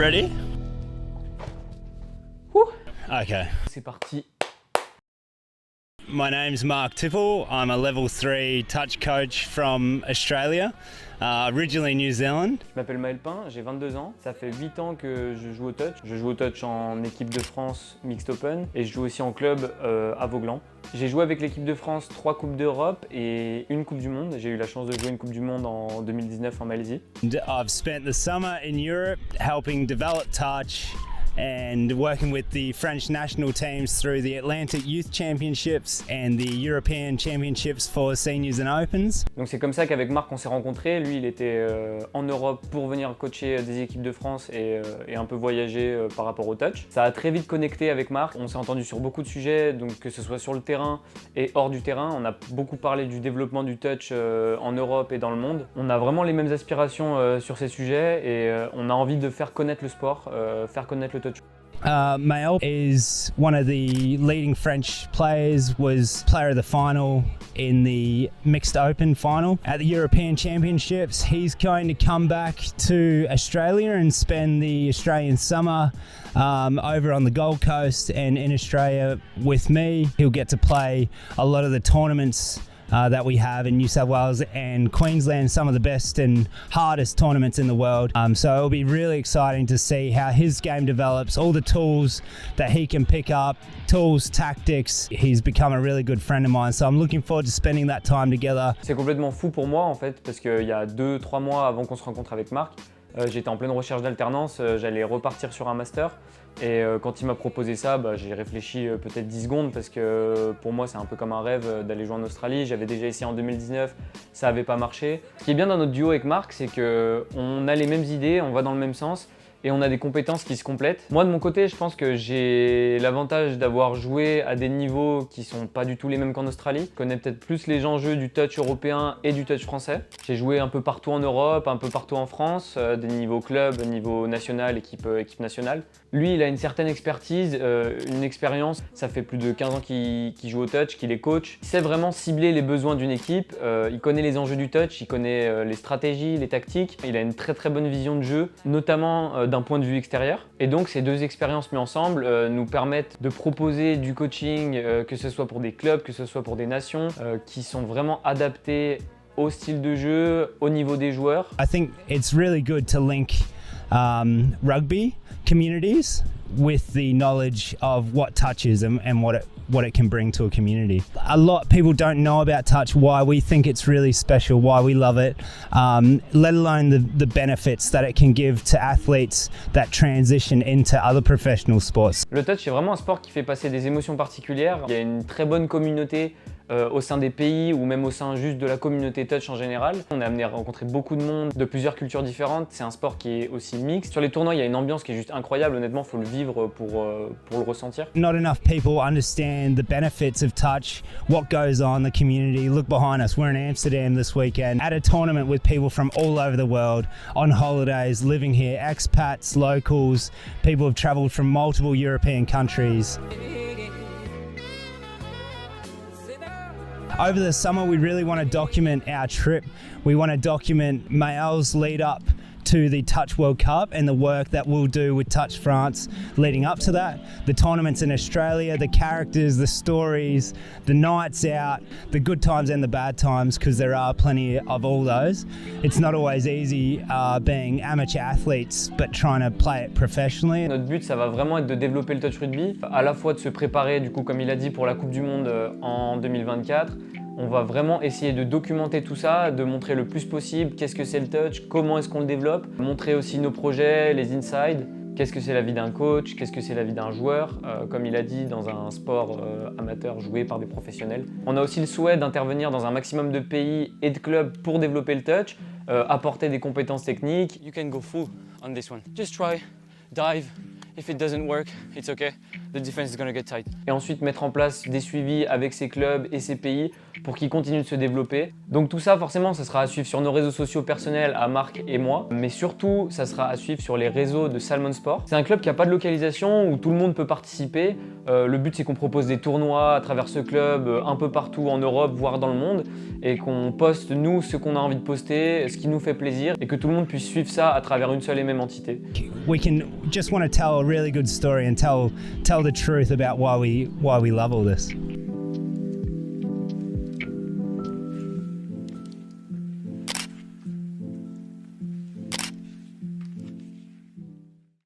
Ready? Ouh. Okay. C'est parti. My name's Mark Tipple. I'm a level 3 touch coach from Australia, originally New Zealand. Je m'appelle Maël Pain, j'ai 22 ans. Ça fait 8 ans que je joue au touch. Je joue au touch en équipe de France Mixed Open et je joue aussi en club à Vauglan. J'ai joué avec l'équipe de France 3 Coupes d'Europe et une Coupe du Monde. J'ai eu la chance de jouer une Coupe du Monde en 2019 en Malaisie. I've spent the summer in Europe helping develop touch and working with the French national teams through the Atlantic Youth Championships and the European Championships for Seniors and Opens. Donc c'est comme ça qu'avec Marc on s'est rencontrés. Lui il était en Europe pour venir coacher des équipes de France et un peu voyager par rapport au touch. Ça a très vite connecté avec Marc. On s'est entendu sur beaucoup de sujets, donc que ce soit sur le terrain et hors du terrain. On a beaucoup parlé du développement du touch en Europe et dans le monde. On a vraiment les mêmes aspirations sur ces sujets et on a envie de faire connaître le sport, faire connaître le touch. Maël is one of the leading French players, was player of the final in the Mixed Open final at the European Championships. He's going to come back to Australia and spend the Australian summer over on the Gold Coast and in Australia with me. He'll get to play a lot of the tournaments that we have in New South Wales and Queensland, some of the best and hardest tournaments in the world. So it'll be really exciting to see how his game develops, all the tools that he can pick up, tools, tactics. He's become a really good friend of mine, so I'm looking forward to spending that time together. C'est complètement fou pour moi en fait, parce qu'il y a 2-3 mois avant qu'on se rencontre avec Marc, j'étais en pleine recherche d'alternance, j'allais repartir sur un master. Et quand il m'a proposé ça, j'ai réfléchi peut-être 10 secondes parce que pour moi c'est un peu comme un rêve d'aller jouer en Australie. J'avais déjà essayé en 2019, ça n'avait pas marché. Ce qui est bien dans notre duo avec Marc, c'est qu'on a les mêmes idées, on va dans le même sens et on a des compétences qui se complètent. Moi de mon côté, je pense que j'ai l'avantage d'avoir joué à des niveaux qui sont pas du tout les mêmes qu'en Australie. Je connais peut-être plus les enjeux du touch européen et du touch français. J'ai joué un peu partout en Europe, un peu partout en France, des niveaux club, niveau national, équipe nationale. Lui, il a une certaine expertise, une expérience. Ça fait plus de 15 ans qu'il joue au touch, qu'il est coach. Il sait vraiment cibler les besoins d'une équipe. Il connaît les enjeux du touch, il connaît les stratégies, les tactiques. Il a une très très bonne vision de jeu, notamment d'un point de vue extérieur. Et donc, ces deux expériences mises ensemble nous permettent de proposer du coaching, que ce soit pour des clubs, que ce soit pour des nations, qui sont vraiment adaptés au style de jeu, au niveau des joueurs. I think it's really good to link rugby communities with the knowledge of what touch is and what it can bring to a community. A lot of people don't know about touch, why we think it's really special, why we love it, let alone the benefits that it can give to athletes that transition into other professional sports. Le touch, c'est vraiment un sport qui fait passer des émotions particulières. Il y a une très bonne communauté au sein des pays ou même au sein juste de la communauté touch en général. On est amené à rencontrer beaucoup de monde de plusieurs cultures différentes. C'est un sport qui est aussi mixte. Sur les tournois, il y a une ambiance qui est juste incroyable. Honnêtement, il faut le vivre pour le ressentir. Not enough people understand the benefits of touch, what goes on in the community. Look behind us, we're in Amsterdam this weekend at a tournament with people from all over the world on holidays, living here, expats, locals, people who've travelled from multiple European countries. Over the summer, we really want to document our trip. We want to document Maël's lead up to the Touch World Cup and the work that we'll do with Touch France leading up to that. The tournaments in Australia, the characters, the stories, the nights out, the good times and the bad times, because there are plenty of all those. It's not always easy being amateur athletes, but trying to play it professionally. Notre but, ça va vraiment être de développer le touch rugby, à la fois de se préparer, du coup, comme il a dit, pour la Coupe du Monde en 2024. On va vraiment essayer de documenter tout ça, de montrer le plus possible qu'est-ce que c'est le touch, comment est-ce qu'on le développe, montrer aussi nos projets, les insides, qu'est-ce que c'est la vie d'un coach, qu'est-ce que c'est la vie d'un joueur, comme il a dit, dans un sport amateur joué par des professionnels. On a aussi le souhait d'intervenir dans un maximum de pays et de clubs pour développer le touch, apporter des compétences techniques. You can go full on this one. Just try, dive. If it doesn't work, it's okay. the defense is going to get tight. Et ensuite mettre en place des suivis avec ces clubs et ces pays pour qu'ils continuent de se développer. Donc tout ça, forcément, ça sera à suivre sur nos réseaux sociaux personnels à Marc et moi, mais surtout, ça sera à suivre sur les réseaux de Salmon Sport. C'est un club qui n'a pas de localisation, où tout le monde peut participer. Le but, c'est qu'on propose des tournois à travers ce club un peu partout en Europe, voire dans le monde, et qu'on poste, nous, ce qu'on a envie de poster, ce qui nous fait plaisir, et que tout le monde puisse suivre ça à travers une seule et même entité. We can just want to tell a really good story and tell the truth about why we love all this.